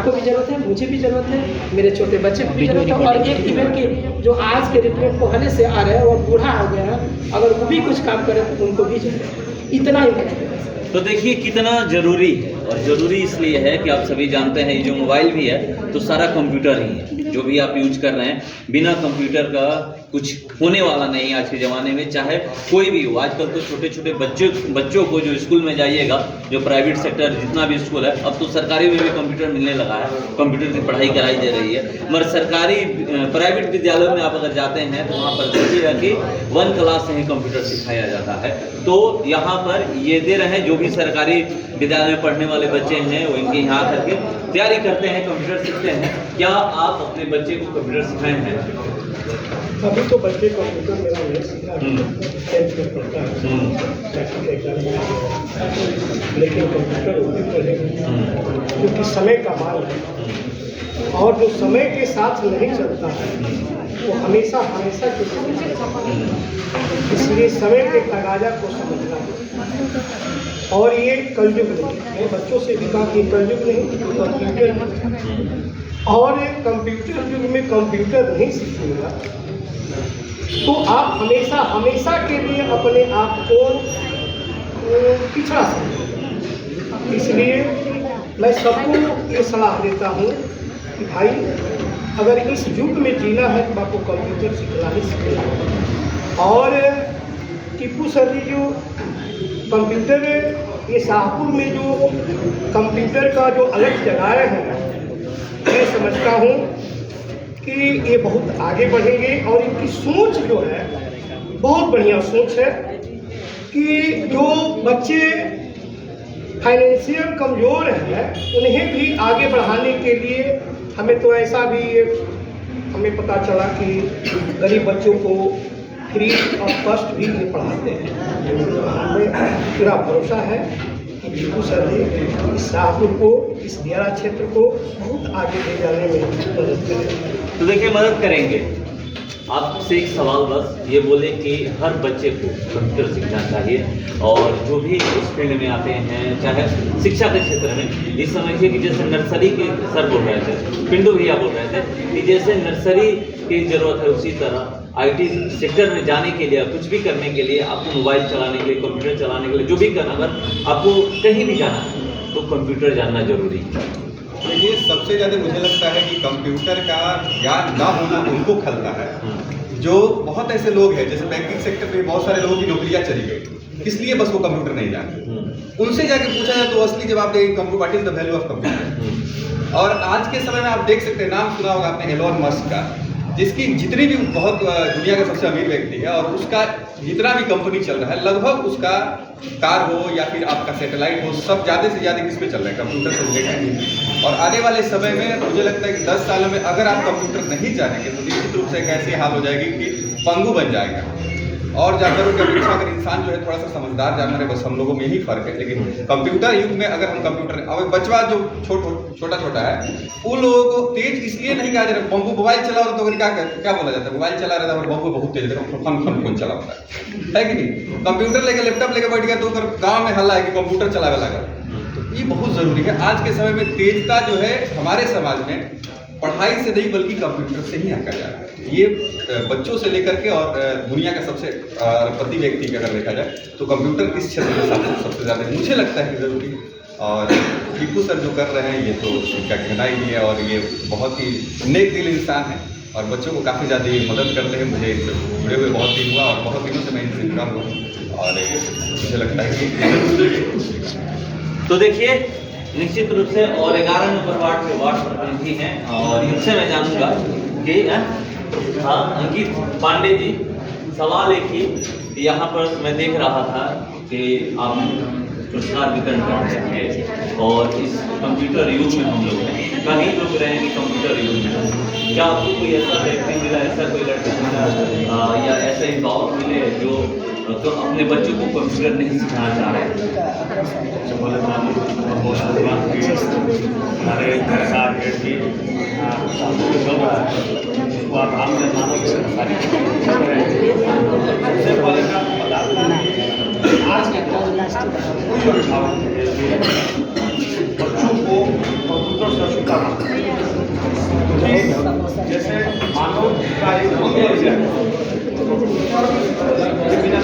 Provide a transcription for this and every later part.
को भी ज़रूरत है, मुझे भी ज़रूरत है, मेरे छोटे बच्चे को भी ज़रूरत है, और एक इवन के जो आज के डेट में पहले से आ रहे हैं और बूढ़ा हो गया है, अगर वो भी कुछ काम करें तो उनको भी ज़रूरत है। इतना ही है। तो देखिए कितना ज़रूरी है, और ज़रूरी इसलिए है कि आप सभी जानते हैं ये जो मोबाइल भी है तो सारा कंप्यूटर ही है, जो भी आप यूज कर रहे हैं बिना कंप्यूटर का कुछ होने वाला नहीं आज के ज़माने में, चाहे कोई भी हो। आजकल तो छोटे छोटे बच्चों को जो स्कूल में जाइएगा, जो प्राइवेट सेक्टर जितना भी स्कूल है, अब तो सरकारी में भी कंप्यूटर मिलने लगा है, कंप्यूटर की पढ़ाई कराई जा रही है। मगर सरकारी प्राइवेट विद्यालयों में आप अगर जाते हैं तो वहाँ पर देखिएगा कि 1 क्लास से ही कंप्यूटर सिखाया जाता है। तो यहाँ पर ये दे रहे हैं, जो भी सरकारी विद्यालय में पढ़ने वाले बच्चे हैं वो इनके यहाँ आकर के तैयारी करते हैं, कंप्यूटर सीखते हैं। क्या आप अपने बच्चे को कंप्यूटर सिखाए हैं? अभी तो बच्चे कंप्यूटर मेरा नहीं सीखा है, 10th में पढ़ता है, मैट्रिक एग्जाम में, लेकिन कंप्यूटर वो भी पढ़ेगा, क्योंकि समय का माल है, और जो समय के साथ नहीं चलता है वो हमेशा हमेशा के लिए, इसलिए समय के तगाजा को समझना है। और ये कलयुग नहीं, मैं बच्चों से भी कहा कि कलयुग नहीं, कंप्यूटर, और कंप्यूटर युग में कंप्यूटर नहीं सीखिएगा तो आप हमेशा हमेशा के लिए अपने आप को पिछड़ा सकते। इसलिए मैं सबको ये सलाह देता हूँ कि भाई अगर इस युग में जीना है तो आपको कंप्यूटर सीखना ही सीखना है। और टीपू सर जी जो कंप्यूटर, ये शाहपुर में जो कंप्यूटर का जो अलग जगह है, मैं समझता हूँ कि ये बहुत आगे बढ़ेंगे, और इनकी सोच जो है बहुत बढ़िया सोच है कि जो बच्चे फाइनेंशियल कमज़ोर हैं उन्हें भी आगे बढ़ाने के लिए, हमें तो ऐसा भी हमें पता चला कि गरीब बच्चों को फ्री ऑफ कॉस्ट भी ये पढ़ाते हैं। हमें पूरा भरोसा है कि टीपू सर जी इस शाहपुर को, इस दियारा क्षेत्र को बहुत आगे ले जाने में मदद करेंगे। तो देखिए मदद करेंगे। आपसे एक सवाल बस ये बोले कि हर बच्चे को कंप्यूटर सीखना चाहिए, और जो भी इस फील्ड में आते हैं, चाहे शिक्षा के क्षेत्र में, इस समझिए कि जैसे नर्सरी के सर बोल रहे थे, पिंडू भैया बोल रहे थे कि जैसे नर्सरी की ज़रूरत है, उसी तरह IT सेक्टर में जाने के लिए, कुछ भी करने के लिए, आपको मोबाइल चलाने के लिए, कंप्यूटर चलाने के लिए, जो भी करना, अगर आपको कहीं भी जाना है तो कंप्यूटर जानना जरूरी है। ये सबसे ज़्यादा मुझे लगता है कि कंप्यूटर का ज्ञान ना होना उनको खलता है। जो बहुत ऐसे लोग हैं, जैसे बैंकिंग सेक्टर में बहुत सारे लोगों की नौकरियां चली गई, इसलिए बस वो कंप्यूटर नहीं जानते। उनसे जाके पूछा जाए तो असली जवाब देंगे computer, what is the value of computer. और आज के समय में आप देख सकते हैं, नाम सुना होगा आपने एलोन मस्क का, जिसकी जितनी भी बहुत दुनिया का सबसे अमीर व्यक्ति है, और उसका जितना भी कंपनी चल रहा है, लगभग उसका कार हो या फिर आपका सैटेलाइट हो, सब ज़्यादा से ज़्यादा किस पे चल रहा है, कंप्यूटर से रिलेटेड। और आने वाले समय में मुझे लगता है कि 10 सालों में अगर आप कंप्यूटर नहीं जानेंगे तो निश्चित रूप से एक ऐसी हाल हो जाएगी कि पंगु बन जाएगा। और जानवरों की अपेक्षा अगर इंसान जो है थोड़ा सा समझदार जानवर है, बस हम लोगों में यही फर्क है। लेकिन कंप्यूटर युग में अगर हम कंप्यूटर, अब बचवा जो छोटा छोटा है, उन लोगों को तेज इसलिए नहीं कहा जा रहा। बम्बू मोबाइल चला रहा तो क्या बोला जाता है, मोबाइल चला रहा था और बम्बू बहुत तेज फन चला होता है कि नहीं। कंप्यूटर लेकर, लैपटॉप लेकर बैठ गया तो गाँव में हल्ला है कि कंप्यूटर चलावे लगा। तो ये बहुत जरूरी है। आज के समय में तेजता जो है हमारे समाज में पढ़ाई से नहीं बल्कि कंप्यूटर से ही आकर जा रहा है। ये बच्चों से लेकर के और दुनिया का सबसे अरबपति व्यक्ति अगर देखा जाए तो कंप्यूटर इस क्षेत्र में सबसे ज़्यादा मुझे लगता है कि ज़रूरी। और टीपू सर जो कर रहे हैं ये तो इनका कहना ही है, और ये बहुत ही नेक दिल इंसान है और बच्चों को काफ़ी ज़्यादा मदद करते हैं। मुझे इनसे जुड़े हुए बहुत दिन हुआ और बहुत दिनों से मैं इनसे जुड़ा हूँ, और मुझे लगता है कि तो देखिए निश्चित रूप से, और 11 नंबर वार्ड के वार्ड प्रतिनिधि हैं, और इनसे मैं जानूंगा कि हाँ अंकित पांडे जी, सवाल एक ही, यहाँ पर मैं देख रहा था कि आप पुरस्कार वितरण कर रहे हैं, और इस कंप्यूटर युग में हम लोग हैं, कहीं लोग रहे हैं कि कंप्यूटर युग में, क्या आपको कोई ऐसा व्यक्ति मिला, ऐसा कोई लड़का मिला या ऐसे ही गाँव मिले जो तो अपने बच्चों को कंप्यूटर नहीं सिखाना चाह रहे हैं? बोले हमारे साथ की उसको आप आम में मानो सारी सबसे पहले मैं आपको बता दूँ, आज के कोई अभिभावक बच्चों को कंप्यूटर और सरसों का मानना है कि जैसे मानव का एक अंग है, ये बिना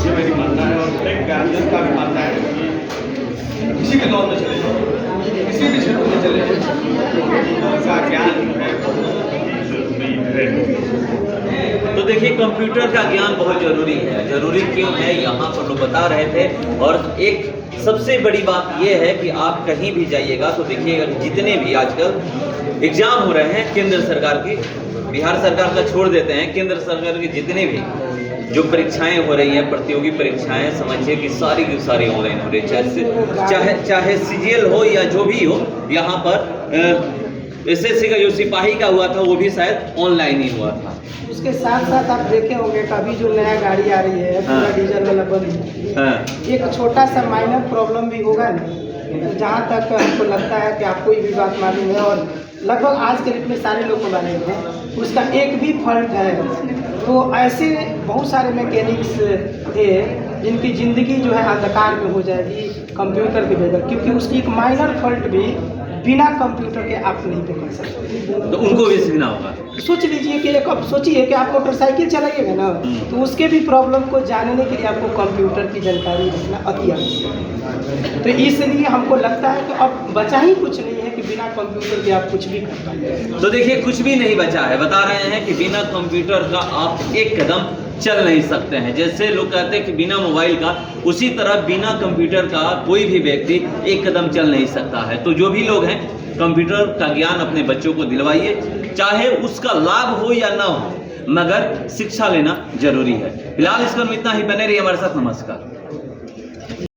ये मेरी मानना है और एक गार्जियन का भी मानना है कि किसी भी दौर में चले जाओ, किसी भी क्षेत्र में चले जाओ, का ज्ञान है जरूरी है। तो देखिए कंप्यूटर का ज्ञान बहुत जरूरी है। जरूरी क्यों है यहाँ पर लोग बता रहे थे। और एक सबसे बड़ी बात यह है कि आप कहीं भी जाइएगा तो देखिएगा जितने भी आजकल एग्जाम हो रहे हैं केंद्र सरकार की, बिहार सरकार का छोड़ देते हैं, केंद्र सरकार की जितने भी जो परीक्षाएं हो रही हैं, प्रतियोगी परीक्षाएं, समझिए कि सारी की सारी ऑनलाइन हो रही है। चाहे सीजीएल हो या जो भी हो, यहाँ पर एसएससी का जो सिपाही का हुआ था वो भी शायद ऑनलाइन ही हुआ था। उसके साथ साथ आप देखे होंगे कभी जो नया गाड़ी आ रही है पूरा डीजल वाला बंद, एक छोटा सा माइनर प्रॉब्लम भी होगा ना, जहाँ तक हमको लगता है कि आपको ये भी बात मालूम है और लगभग आज के इतने सारे लोग को मालूम है, उसका एक भी फॉल्ट है। तो ऐसे बहुत सारे मैकेनिक्स थे जिनकी ज़िंदगी जो है अंधकार में हो जाएगी कंप्यूटर के बगैर, क्योंकि उसकी एक माइनर फॉल्ट भी बिना कंप्यूटर के आप नहीं पकड़ सकते। तो उनको भी सीखना होगा। सोच लीजिए कि एक अब सोचिए कि आप मोटरसाइकिल चलाइएगा ना, तो उसके भी प्रॉब्लम को जानने के लिए आपको कंप्यूटर की जानकारी रखना अति आवश्यक है। तो इसलिए हमको लगता है कि अब बचा ही कुछ नहीं है कि बिना कंप्यूटर के आप कुछ भी कर पाएंगे। तो देखिए कुछ भी नहीं बचा है। बता रहे हैं कि बिना कंप्यूटर का आप एक कदम चल नहीं सकते हैं। जैसे लोग कहते हैं कि बिना मोबाइल का, उसी तरह बिना कंप्यूटर का कोई भी व्यक्ति एक कदम चल नहीं सकता है। तो जो भी लोग हैं कंप्यूटर का ज्ञान अपने बच्चों को दिलवाइए, चाहे उसका लाभ हो या ना हो, मगर शिक्षा लेना जरूरी है। फिलहाल इस क्रम में इतना ही। बने रहिए हमारे साथ। नमस्कार।